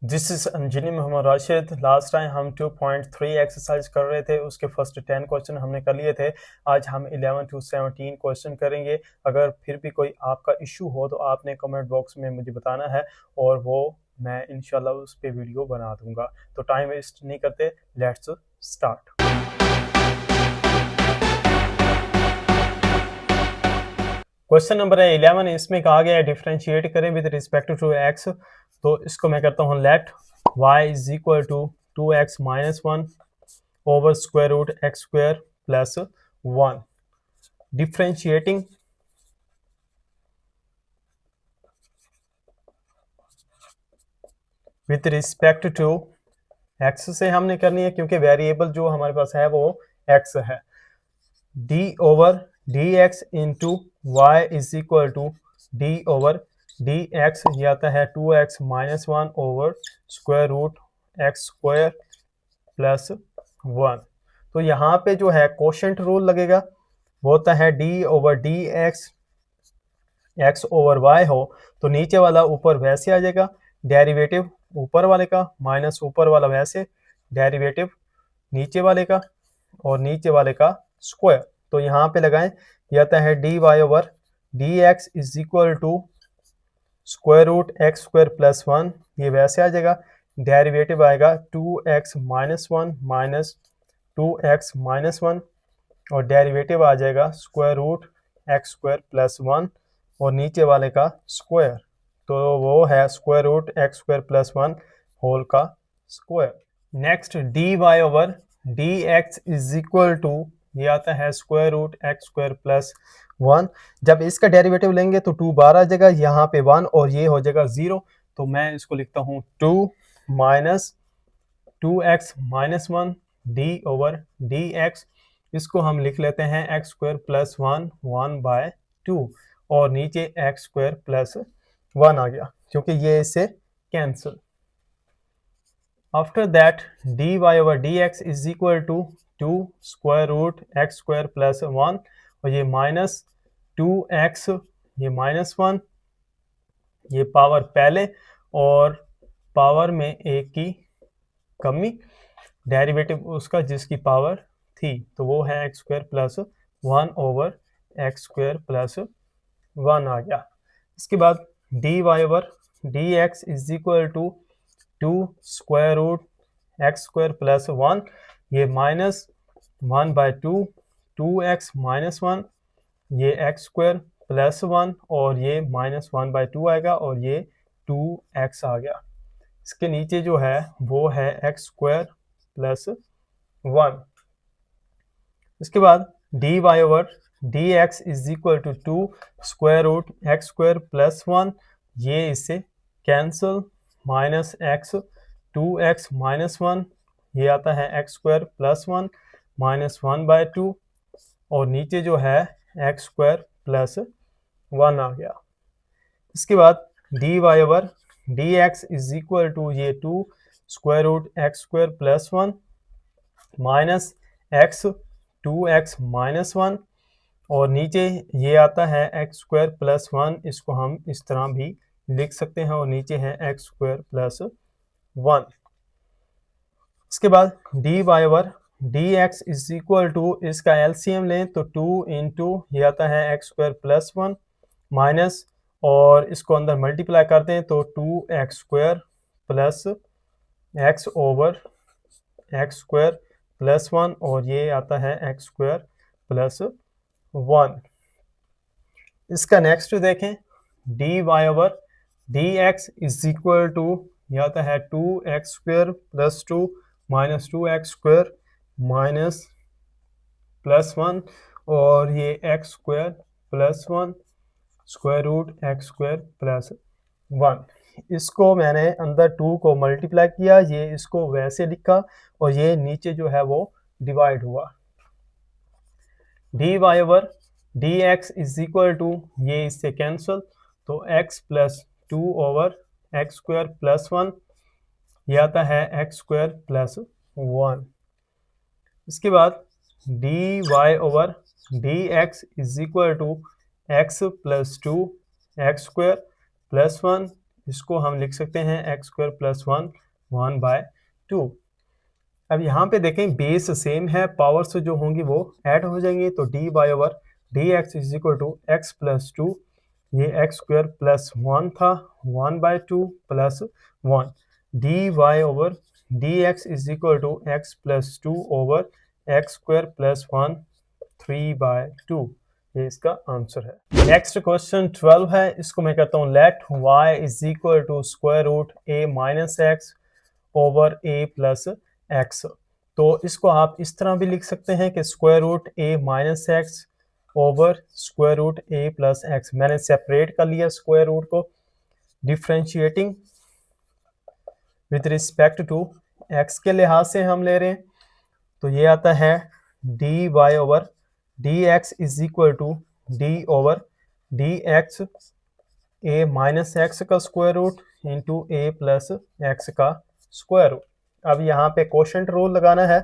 This is Anjani Mohammad Rashid. Last time हम 2.3 exercise कर रहे थे, उसके फर्स्ट 10 क्वेश्चन हमने कर लिए थे। आज हम 11 to 17 क्वेश्चन करेंगे। अगर फिर भी कोई आपका इशू हो तो आपने कमेंट बॉक्स में मुझे बताना है और वो मैं इंशाल्लाह उस पर वीडियो बना दूंगा। तो टाइम वेस्ट नहीं करते, लेट्स स्टार्ट। क्वेश्चन नंबर है 11। इसमें कहा गया है डिफरेंशिएट करें विद रिस्पेक्ट टू एक्स। तो इसको मैं करता हूँ let y is equal to 2x minus 1 over square root x square plus 1। Differentiating with respect to x से हमने करनी है क्योंकि वेरिएबल जो हमारे पास है वो एक्स है। d over d x into y is equal to d over d x, ये आता है 2x minus 1 over square root x square plus 1। तो यहाँ पे जो है कोशेंट रूल लगेगा, वो होता है d over d x, x over y हो तो नीचे वाला ऊपर वैसे आ जाएगा, डेरिवेटिव ऊपर वाले का माइनस ऊपर वाला वैसे, डेरिवेटिव नीचे वाले का और नीचे वाले का स्क्वायर। तो यहाँ पे लगाएं, यह आता है d y over d x is equal to square root x square plus 1, ये वैसे आ जाएगा, डेरिवेटिव आएगा 2x minus 1 minus 2x minus 1 और डेरिवेटिव आ जाएगा square root x square plus 1 और नीचे वाले का स्क्वायर, तो वो है square root x square plus 1 whole का square. Next d y over d x is equal to, ये आता है square root x square plus 1। जब इसका डेरिवेटिव लेंगे तो 2 बार आ जाएगा, यहाँ पे 1 और ये हो जाएगा 0। तो मैं इसको लिखता हूँ 2 minus 2x minus 1 D over d x, इसको हम लिख लेते हैं एक्स स्क्वायर प्लस 1 1 बाय 2 और नीचे एक्स स्क्वायर प्लस 1 आ गया क्योंकि ये इससे cancel. After that d y over d x is equal to 2 square root x square plus 1 और ये माइनस 2x, ये माइनस 1, ये पावर पहले और पावर में एक की कमी, डेरिवेटिव उसका जिसकी पावर थी, तो वो है x square plus 1 over x square plus 1 आ गया। इसके बाद d y over d x is equal to 2 square root x square plus 1, ये माइनस 1 बाय 2, 2x माइनस 1, ये एक्स स्क्वायर प्लस 1 और ये माइनस 1 बाय 2 आएगा और ये 2x आ गया। इसके नीचे जो है वो है एक्स स्क्वायर प्लस 1। इसके बाद d y over d x is equal to 2 square root x square plus 1, ये इससे cancel, minus x 2x minus 1, ये आता है x square plus 1 minus 1 by 2 और नीचे जो है एक्स स्क्वायर प्लस 1 आ गया। इसके बाद d y over d x is equal to ये 2 square root x square plus 1 minus x 2x minus 1 और नीचे ये आता है एक्स स्क्वायर प्लस 1, इसको हम इस तरह भी लिख सकते हैं और नीचे है एक्स स्क्वायर प्लस 1। इसके बाद d y over d x is equal to, इसका एलसीएम लें तो 2 इंटू ये आता है एक्स स्क्वायर प्लस 1 माइनस और इसको अंदर मल्टीप्लाई करते हैं तो 2x square plus x over x square plus 1 और ये आता है एक्स स्क्वायर प्लस 1। इसका नेक्स्ट देखें, d y over d x is equal to, ये आता है 2x square plus 2 minus 2x square minus plus 1 और ये x square plus 1 square root x square plus 1। इसको मैंने अंदर 2 को मल्टीप्लाई किया, ये इसको वैसे लिखा और ये नीचे जो है वो डिवाइड हुआ। D y over d x is equal to, ये इससे कैंसिल तो x plus 2 over x square plus 1, ये आता है एक्स स्क्वायर प्लस 1। इसके बाद d y over d x is equal to x plus 2 x square plus 1, इसको हम लिख सकते हैं एक्स स्क्वायर प्लस 1/2। अब यहाँ पे देखें बेस सेम है, पावर्स जो होंगी वो ऐड हो जाएंगी, तो d y over d x is equal to x plus 2, ये एक्स स्क्वायर प्लस 1 था 1/2 plus 1, d y over d x is equal to x plus 2 over x square plus 1 3/2। ये इसका आंसर है। नेक्स्ट क्वेश्चन 12 है, इसको मैं कहता हूँ let y is equal to square root a minus x over a plus x. तो इसको आप इस तरह भी लिख सकते हैं कि square root a minus x over square root a plus x. मैंने सेपरेट कर लिया स्क्वायर रूट को, differentiating with respect to x के लिहाज से हम ले रहे हैं, तो ये आता है d y over d x is equal to d over d x a minus x का square root into a plus x का स्क्वायर रूट। अब यहाँ पे कोशेंट रूल लगाना है,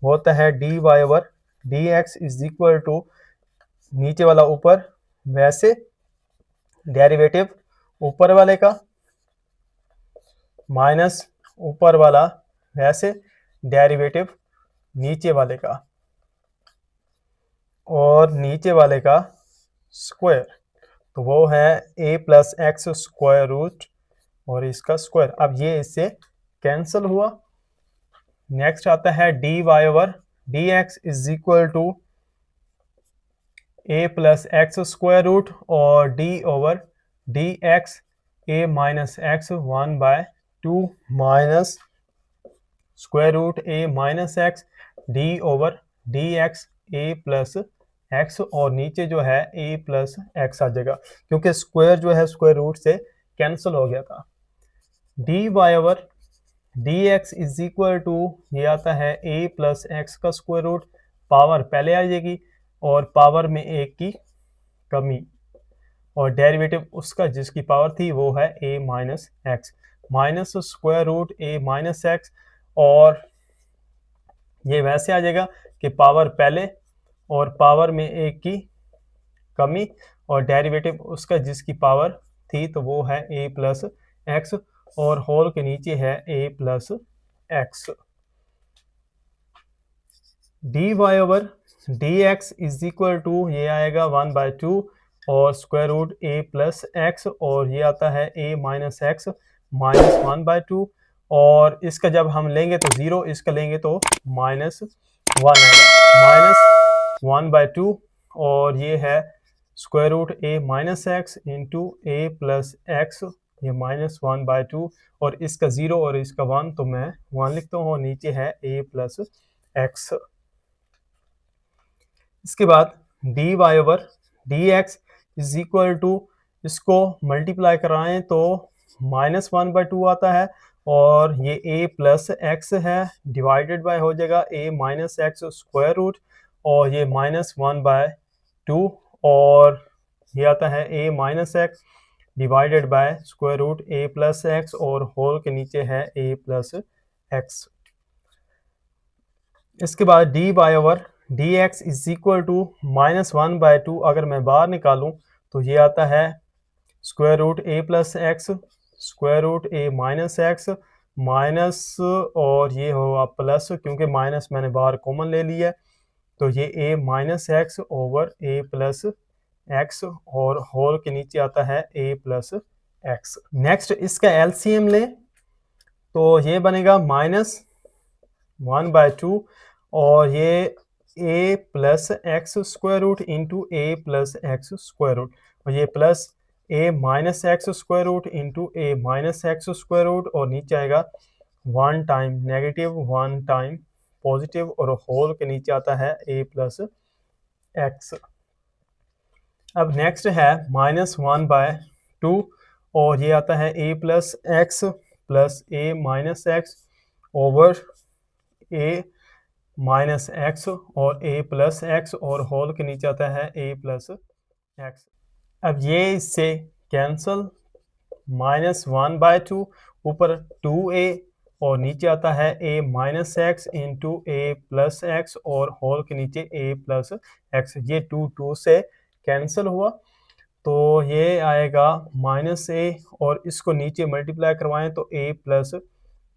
वो होता है d y over d x is equal to नीचे वाला ऊपर, वैसे डेरिवेटिव ऊपर वाले का माइनस ऊपर वाला वैसे डेरिवेटिव नीचे वाले का, और नीचे वाले का स्क्वायर, तो वो है a plus x square root और इसका स्क्वायर। अब ये इससे कैंसिल हुआ। नेक्स्ट आता है d y over d x is equal to a plus x square root और d over d x a minus x 1/2 minus square root a minus x d over d x a plus x, और नीचे जो है a plus x आ जाएगा क्योंकि square जो है square root से कैंसिल हो गया था। D y over d x is equal to ये आता है a प्लस एक्स का स्क्वायर रूट, पावर पहले आ जाएगी और पावर में एक की कमी, और डेरिवेटिव उसका जिसकी पावर थी वो है a minus x minus square root a minus x, और ये वैसे आ जाएगा कि पावर पहले और पावर में एक की कमी, और डेरिवेटिव उसका जिसकी पावर थी तो वो है a प्लस एक्स, और होल के नीचे है a plus x. D y over d x is equal to ये आएगा 1/2 और square root a plus x, और ये आता है a माइनस एक्स माइनस 1/2, और इसका जब हम लेंगे तो 0, इसका लेंगे तो माइनस 1 आएगा, माइनस 1/2, और ये है square root a minus x into a plus x, ये माइनस 1/2, और इसका 0 और इसका 1 तो मैं 1 लिखता हूँ, नीचे है a प्लस एक्स। इसके बाद d y over d x is equal to, इसको मल्टीप्लाई कराएं तो माइनस 1/2 आता है, और ये a प्लस एक्स है, डिवाइडेड बाय हो जाएगा a minus x square root, और ये माइनस 1/2, और ये आता है a minus x divided by square root a plus x, और होल के नीचे है a प्लस एक्स। इसके बाद d y over d x is equal to minus 1/2, अगर मैं बाहर निकालूं तो ये आता है square root a plus x square root a minus x minus, और ये होगा प्लस, क्योंकि माइनस मैंने बाहर कॉमन ले लिया है, तो ये a minus x over a plus x, और होल के नीचे आता है a प्लस एक्स। नेक्स्ट इसका एलसीएम लें तो ये बनेगा माइनस 1/2, और ये a plus x square root into a plus x square root, और ये plus a minus x square root into a minus x square root, और नीचे आएगा 1 टाइम नेगेटिव 1 टाइम पॉजिटिव, और होल के नीचे आता है a प्लस एक्स। अब नेक्स्ट है माइनस 1/2, और ये आता है a plus x plus a minus x over a minus x और a प्लस एक्स, और होल के नीचे आता है a प्लस एक्स। अब ये इससे कैंसल, माइनस 1/2 ऊपर 2a, और नीचे आता है a minus x into a plus x, और होल के नीचे a प्लस एक्स, ये 2 से कैंसिल हुआ। तो ये आएगा माइनस ए और इसको नीचे मल्टीप्लाई करवाएं तो ए प्लस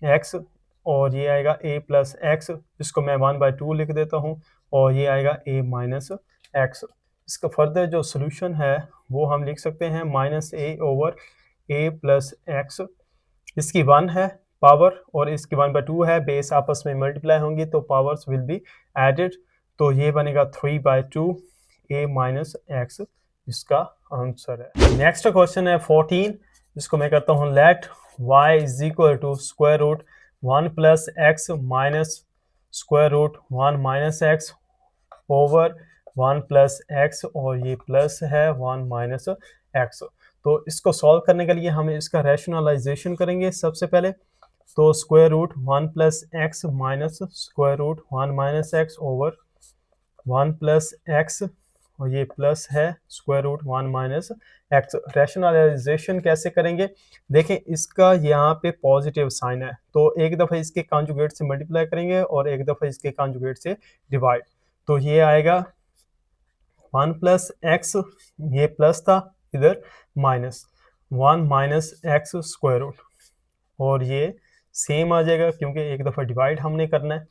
एक्स और ये आएगा ए प्लस एक्स, इसको मैं 1/2 लिख देता हूँ और ये आएगा ए माइनस एक्स। इसका फर्दर जो सोल्यूशन है वो हम लिख सकते हैं माइनस ए ओवर ए प्लस एक्स, इसकी 1 है पावर और इसकी 1/2 है, बेस आपस में मल्टीप्लाई होंगी तो पावर्स विल बी एडेड, तो ये बनेगा 3/2 ए माइनस एक्स, इसका आंसर है। नेक्स्ट क्वेश्चन है 14, इसको मैं करता हूँ let y is equal to square root 1 plus x minus square root 1 minus x over 1 plus x और ये प्लस है 1 माइनस एक्स। तो इसको सॉल्व करने के लिए हम इसका रैशनलाइजेशन करेंगे सबसे पहले, तो square root 1 plus x minus square root 1 minus x over 1 plus x और ये प्लस है square root 1 minus x. Rationalisation कैसे करेंगे, देखें इसका यहाँ पे पॉजिटिव साइन है तो एक दफ़ा इसके कॉन्जुगेट से मल्टीप्लाई करेंगे और एक दफ़ा इसके कॉन्जुगेट से डिवाइड, तो ये आएगा 1 प्लस एक्स, ये प्लस था इधर minus 1 minus x square root और ये सेम आ जाएगा क्योंकि एक दफ़ा डिवाइड हमने करना है।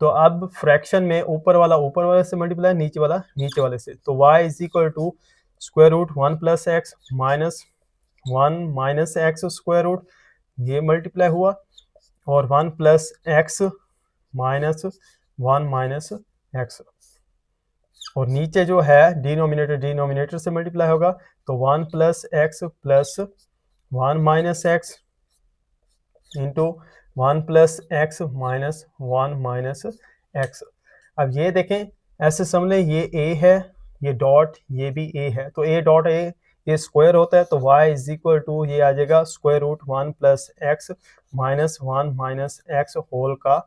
तो अब फ्रैक्शन में ऊपर वाला से मल्टीप्लाई, नीचे वाला नीचे वाले से, तो y is equal to square root 1 plus x minus 1 minus x square root, ये मल्टीप्लाई हुआ और 1 plus x minus 1 minus x और नीचे जो है डिनोमिनेटर से मल्टीप्लाई होगा तो 1 plus x plus 1 minus x into 1 plus x minus 1 minus x. अब ये देखें ऐसे समझ लें ये ए है, ये डॉट ये भी ए है, तो ए डॉट ए ये स्क्वायर होता है तो y इज इक्वल टू ये आ जाएगा square root 1 plus x minus 1 minus x whole का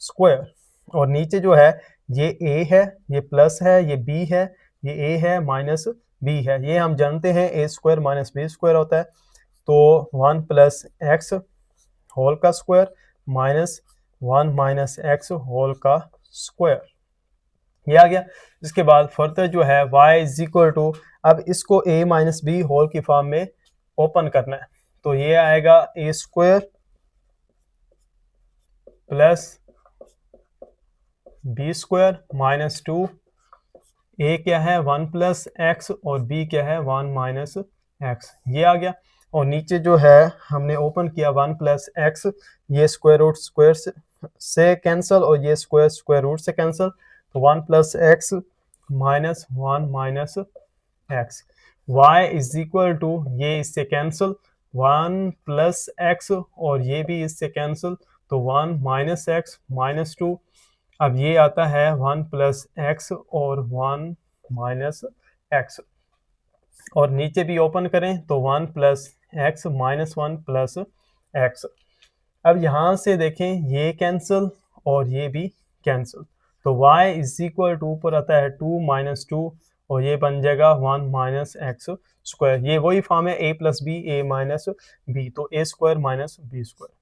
स्क्वायर और नीचे जो है ये a है, ये प्लस है, ये b है, ये a है माइनस b है, ये हम जानते हैं a square minus b square होता है, तो 1 प्लस एक्स होल का square minus 1 minus x whole का स्क्वायर, ये आ गया। इसके बाद फर्दर जो है y इज इक्वल टू, अब इसको a माइनस बी होल की फॉर्म में ओपन करना है तो ये आएगा a square plus b square minus 2, a क्या है 1 प्लस एक्स और b क्या है 1 माइनस एक्स, ये आ गया। और नीचे जो है हमने ओपन किया 1 प्लस एक्स, ये स्क्वायर रूट स्क्वायर से कैंसिल और ये स्क्वायर स्क्वायर रूट से कैंसिल, तो 1 plus x minus 1 minus x, y is equal to ये इससे कैंसिल 1 प्लस एक्स और ये भी इससे कैंसिल तो 1 माइनस एक्स माइनस 2, अब ये आता है 1 प्लस एक्स और 1 माइनस एक्स और नीचे भी ओपन करें तो 1 plus x minus 1 plus x. अब यहाँ से देखें ये कैंसिल और ये भी कैंसिल, तो y इज इक्वल टू ऊपर आता है 2 माइनस 2 और ये बन जाएगा 1 माइनस एक्स स्क्वायर, ये वही फॉर्म है a plus b a minus b, तो a square minus b square,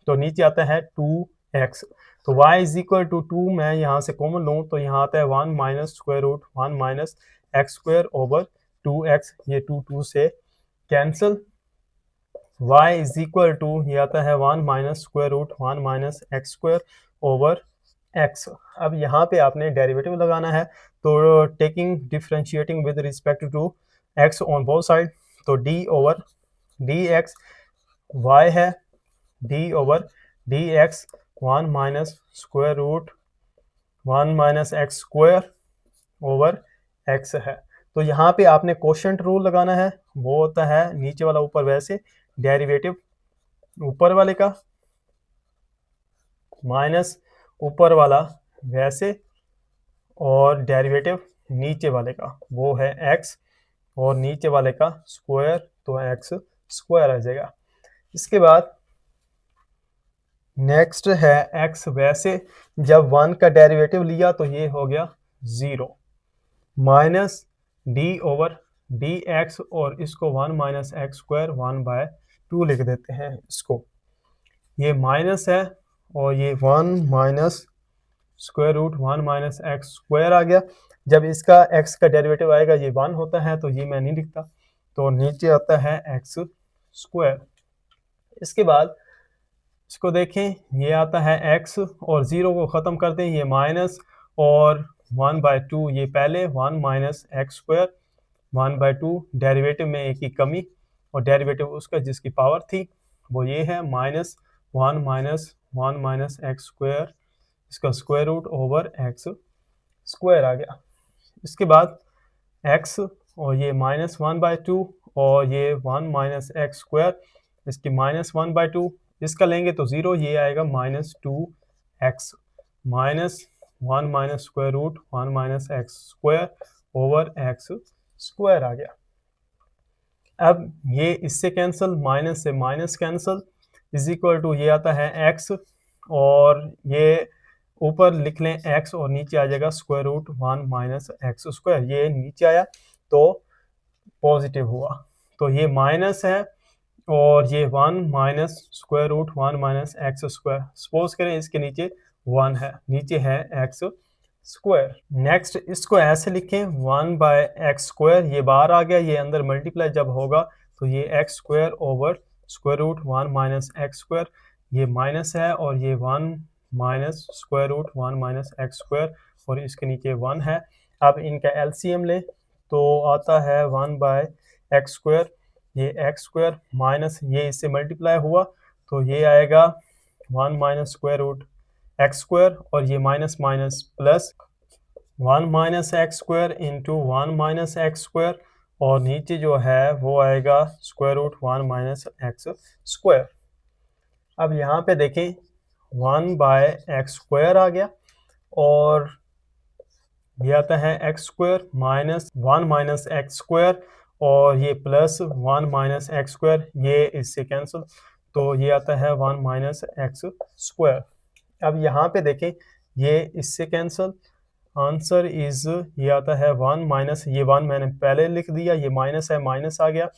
तो नीचे आता है 2x, तो y इज इक्वल टू 2 मैं यहाँ से कॉमन लूँ तो यहाँ आता है 1 minus square root 1 minus x square over 2x, ये 2 से कैंसिल, y इज इक्वल टू ये आता है 1 minus square root 1 minus x square over x। अब यहाँ पे आपने डेरिवेटिव लगाना है तो taking differentiating with respect to x on both side, तो d ओवर dx y है d over dx 1 minus square root 1 minus x square over x है। तो यहाँ पे आपने कोशेंट रूल लगाना है, वो होता है नीचे वाला ऊपर वैसे, डेरिवेटिव ऊपर वाले का माइनस ऊपर वाला वैसे और डेरिवेटिव नीचे वाले का वो है x और नीचे वाले का स्क्वायर, तो x स्क्वायर आ जाएगा। इसके बाद नेक्स्ट है x वैसे, जब 1 का डेरिवेटिव लिया तो ये हो गया 0 minus D over d x और इसको 1 माइनस एक्स स्क्वायर 1/2 लिख देते हैं इसको, ये माइनस है और ये 1 minus square root 1 minus x square आ गया। जब इसका x का डेरिवेटिव आएगा ये 1 होता है तो ये मैं नहीं लिखता, तो नीचे आता है एक्स स्क्वायर। इसके बाद इसको देखें, ये आता है एक्स और 0 को ख़त्म कर दें, ये माइनस और 1/2 ये पहले 1 माइनस एक्स स्क्वायर 1/2 डेरिवेटिव में एक की कमी और डेरिवेटिव उसका जिसकी पावर थी वो ये है -1 माइनस 1 माइनस एक्स स्क्वायर, इसका square root over x square आ गया। इसके बाद एक्स और ये -1/2 और ये 1 माइनस एक्स स्क्वायर, इसकी -1/2 इसका लेंगे तो 0, ये आएगा -2x -1 minus square root 1 minus x square over x square आ गया। अब ये इससे कैंसिल, माइनस से minus cancel, is equal to ये आता है x और ये ऊपर लिख लें x और नीचे आ जाएगा square root 1 minus x square, ये नीचे आया तो पॉजिटिव हुआ, तो ये माइनस है और ये 1 minus square root 1 minus x square, suppose करें इसके नीचे 1 है, नीचे है एक्स स्क्वायर। नेक्स्ट इसको ऐसे लिखें 1/x स्क्वायर, ये बाहर आ गया, ये अंदर मल्टीप्लाई जब होगा तो ये x square over square root 1 minus x square, ये माइनस है और ये 1 minus square root 1 minus x square और इसके नीचे 1 है। अब इनका एलसीएम लें तो आता है 1/x स्क्वायर, ये एक्स स्क्वायर माइनस ये इससे मल्टीप्लाई हुआ तो ये आएगा 1 minus square root x square और ये minus minus plus 1 minus x square into 1 minus x square और नीचे जो है वो आएगा square root 1 minus x square. अब यहाँ पे देखें 1/x स्क्वायर आ गया और ये आता है x square minus 1 minus x square और ये प्लस 1 माइनस एक्स स्क्वायर, ये इससे कैंसिल तो ये आता है 1 माइनस एक्स स्क्वायर। अब यहाँ पे देखें ये इससे कैंसिल, आंसर इज ये आता है 1 माइनस, ये 1 मैंने पहले लिख दिया, ये माइनस है, माइनस आ गया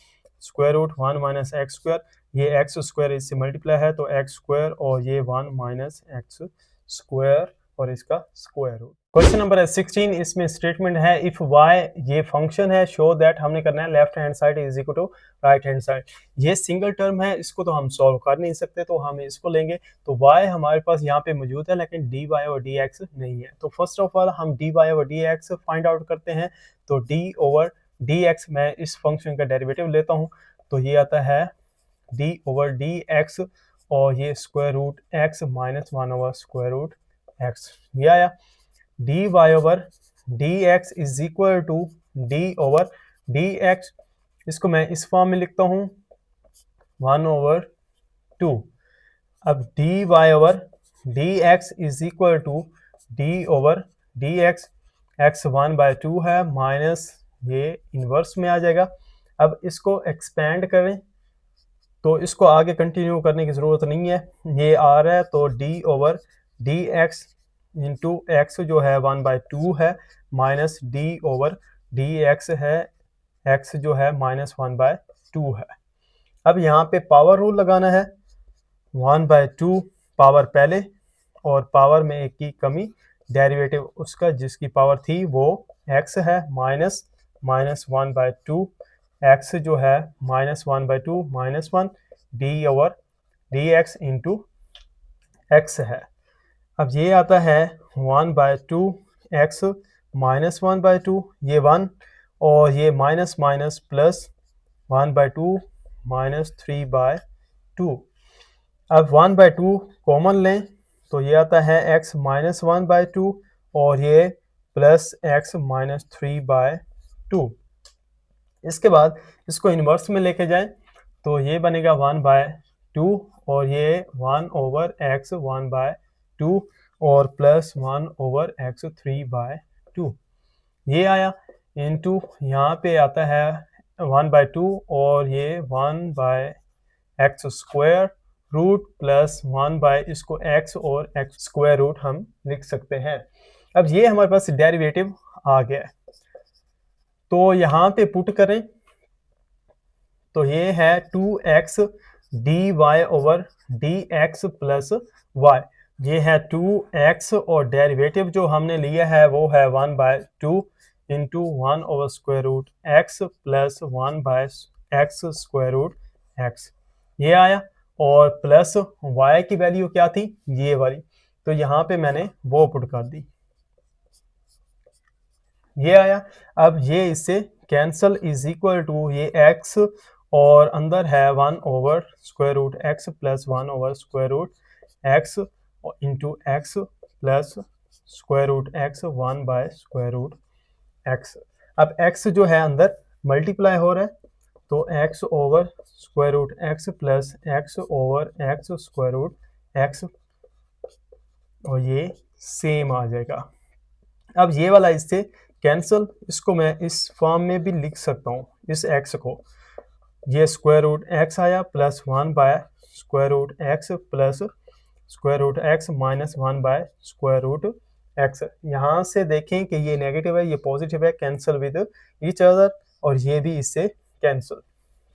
square root 1 minus x square, ये एक्स स्क्वायर इससे मल्टीप्लाई है तो एक्स स्क्वायर और ये 1 माइनस एक्स स्क्वायर और इसका स्क्वायर रूट। क्वेश्चन नंबर 16, इसमें स्टेटमेंट है इफ y ये फंक्शन है शो दैट, हमने करना है left hand side is equal to right hand side. ये सिंगल टर्म है, इसको तो हम सॉल्व कर नहीं सकते तो हम इसको लेंगे, तो y हमारे पास यहाँ पे मौजूद है लेकिन dy और dx नहीं है, तो फर्स्ट ऑफ ऑल हम dy और dx फाइंड आउट करते हैं। तो d ओवर dx मैं इस फंक्शन का डेरिवेटिव लेता हूँ तो ये आता है d ओवर dx और ये square root x minus 1 over square root x, ये आया dy over dx is equal to d over dx, इसको मैं इस फॉर्म में लिखता हूँ 1/2। अब dy over dx is equal to d over dx, x 1/2 है माइनस ये इन्वर्स में आ जाएगा। अब इसको एक्सपेंड करें तो इसको आगे कंटिन्यू करने की ज़रूरत नहीं है, ये आ रहा है तो d over dx into x जो है 1/2 है माइनस d ओवर dx है x जो है -1/2 है। अब यहाँ पे पावर रूल लगाना है, 1/2 पावर पहले और पावर में एक की कमी, डेरिवेटिव उसका जिसकी पावर थी वो x है माइनस 1/2, x जो है -1/2 -1 d over dx into x है। अब ये आता है 1/2 x माइनस 1/2, ये 1 और ये माइनस माइनस प्लस 1/2 माइनस 3/2। अब 1/2 कॉमन लें तो ये आता है x माइनस 1/2 और ये प्लस x माइनस 3/2। इसके बाद इसको इन्वर्स में लेके जाएं तो ये बनेगा 1/2 और ये 1 ओवर x 1/2 और प्लस 1 ओवर x 3/2, ये आया इनटू यहाँ पे आता है 1/2 और ये 1/x स्क्वायर रूट प्लस 1 इसको x और x स्क्वायर रूट हम लिख सकते हैं। अब ये हमारे पास डेरिवेटिव आ गया है तो यहाँ पे पुट करें तो ये है 2x dy over dx plus y, ये है 2x और डेरिवेटिव जो हमने लिया है वो है 1/2, इंटू 1/√x प्लस 1/x²√x ये आया। और प्लस y की वैल्यू क्या थी, ये वाली, तो यहाँ पे मैंने वो पुट कर दी, ये आया। अब ये इससे कैंसल इज इक्वल टू ये x और अंदर है 1/√x plus 1/√x into x plus √x 1/√x। अब x जो है अंदर मल्टीप्लाई हो रहा है, तो x/√x प्लस x/x²√x और ये सेम आ जाएगा। अब ये वाला इससे कैंसल, इसको मैं इस फॉर्म में भी लिख सकता हूँ, इस x को, ये √x आया plus 1/√x plus √x minus 1/√x। यहाँ से देखें कि ये नेगेटिव है, ये पॉजिटिव है, कैंसल विद ईच अदर, और ये भी इससे कैंसल,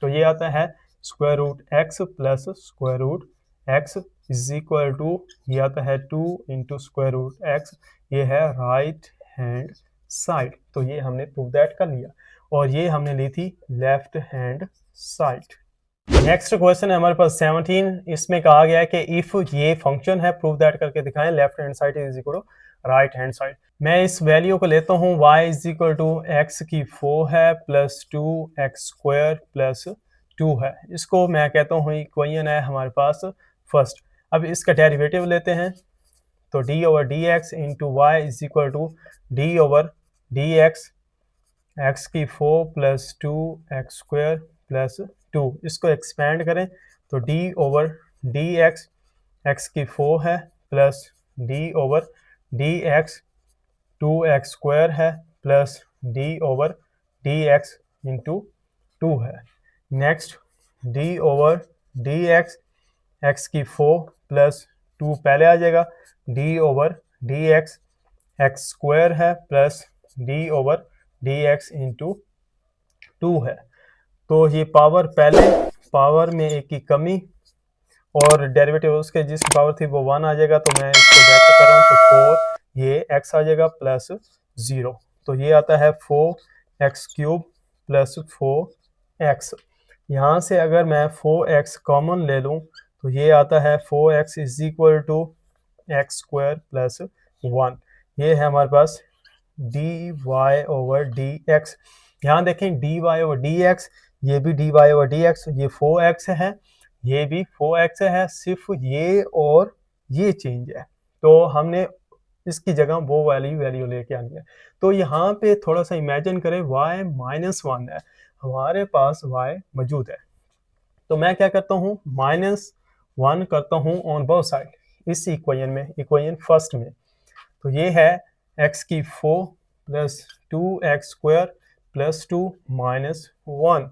तो ये आता है √x plus √x is equal to, ये आता है 2 इंटू √x, ये है राइट हैंड साइड। तो ये हमने प्रूव दैट कर लिया, और ये हमने ली थी left hand side. Next question है हमारे पास 17, इसमें कहा गया है कि इफ ये फंक्शन है प्रूव दैट करके दिखाएं, left hand side is equal to right hand side. मैं इस वैल्यू को लेता हूँ y is equal to x की 4 है प्लस 2x² प्लस 2 है, इसको मैं कहता हूँ इक्वेशन है हमारे पास फर्स्ट। अब इसका डेरिवेटिव लेते हैं, तो d/dx into y is equal to d/dx x की 4 प्लस 2x² प्लस 2, इसको एक्सपेंड करें तो d/dx x की 4 है प्लस d/dx 2x² है प्लस d/dx इंटू 2 है। नेक्स्ट d/dx x की 4 प्लस 2 पहले आ जाएगा, d/dx x² है प्लस d/dx इंटू 2 है। तो ये पावर पहले, पावर में एक की कमी और डेरिवेटिव उसके जिसकी पावर थी वो 1 आ जाएगा, तो मैं इसको बैक कर रहा हूँ, तो 4 ये x आ जाएगा प्लस 0, तो ये आता है 4x³ प्लस 4x। यहाँ से अगर मैं 4x कॉमन ले लूँ तो ये आता है 4x is equal to x² plus 1, ये है हमारे पास dy/dx। यहाँ देखें dy/dx, ये भी dy/dx, ये 4x है, ये भी 4x है, सिर्फ ये और ये चेंज है, तो हमने इसकी जगह वो वैल्यू लेके आनी है। तो यहाँ पे थोड़ा सा इमेजिन करें y -1 है, हमारे पास y मौजूद है, तो मैं क्या करता हूँ -1 करता हूँ ऑन बोथ साइड इस इक्वेशन में, इक्वेशन फर्स्ट में, तो ये है x की 4 प्लस 2x² प्लस 2 -1,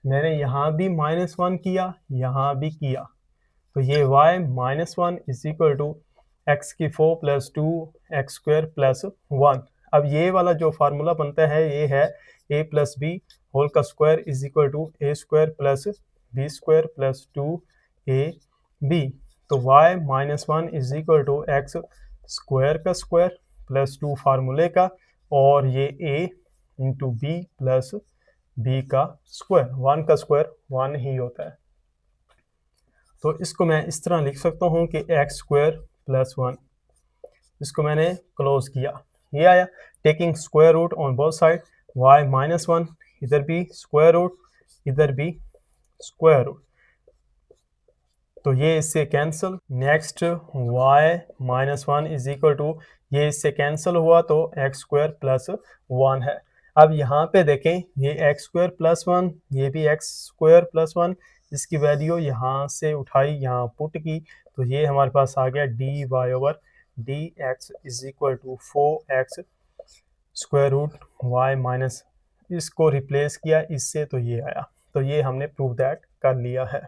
मैंने यहाँ भी -1 किया, यहाँ भी किया, तो ये y -1 is equal to x की 4 प्लस 2x² प्लस 1। अब ये वाला जो फार्मूला बनता है ये है a प्लस बी होल का square is equal to a² plus b² plus 2ab, तो y -1 is equal to x square का स्क्वायर प्लस 2 फार्मूले का, और ये a into b plus b का स्क्वायर, 1 का स्क्वायर 1 ही होता है, तो इसको मैं इस तरह लिख सकता हूँ कि x² प्लस 1, इसको मैंने क्लोज किया, ये आया। Taking square root on both side, y -1 इधर भी स्क्वायर रूट, इधर भी स्क्वायर रूट, तो ये इससे cancel. Next y -1 is equal to, ये इससे कैंसिल हुआ तो x² प्लस 1 है। अब यहाँ पे देखें ये x² प्लस 1, ये भी x² प्लस 1, इसकी वैल्यू यहाँ से उठाई, यहाँ पुट की, तो ये हमारे पास आ गया dy/dx is equal to 4x square root y minus, इसको रिप्लेस किया इससे, तो ये आया, तो ये हमने प्रूव दैट कर लिया है।